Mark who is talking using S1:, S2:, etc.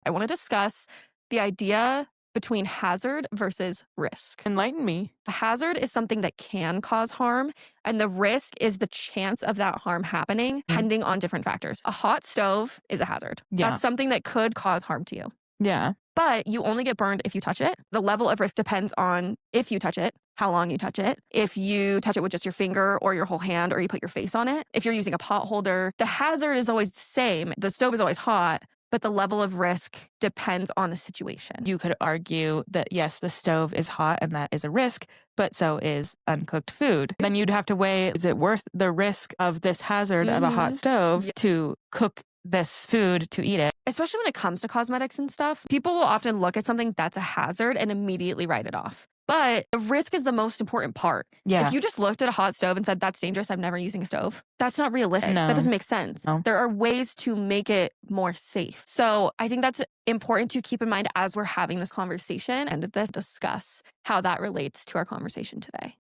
S1: I want to discuss the idea between hazard versus risk.
S2: Enlighten me.
S1: A hazard is something that can cause harm, and the risk is the chance of that harm happening, depending on different factors. A hot stove is a hazard.
S2: Yeah.
S1: That's something that could cause harm to you.
S2: Yeah.
S1: But you only get burned if you touch it. The level of risk depends on if you touch it, how long you touch it, if you touch it with just your finger or your whole hand, or you put your face on it. If you're using a pot holder, the hazard is always the same. The stove is always hot, but the level of risk depends on the situation.
S2: You could argue that, yes, the stove is hot and that is a risk, but so is uncooked food. Then you'd have to weigh, is it worth the risk of this hazard of a hot stove to cook this food to eat it?
S1: Especially when it comes to cosmetics and stuff, people will often look at something that's a hazard and immediately write it off. But the risk is the most important part.
S2: Yeah.
S1: If you just looked at a hot stove and said, that's dangerous, I'm never using a stove, that's not realistic.
S2: No.
S1: That doesn't make sense.
S2: No.
S1: There are ways to make it more safe. So I think that's important to keep in mind as we're having this conversation and discuss how that relates to our conversation today.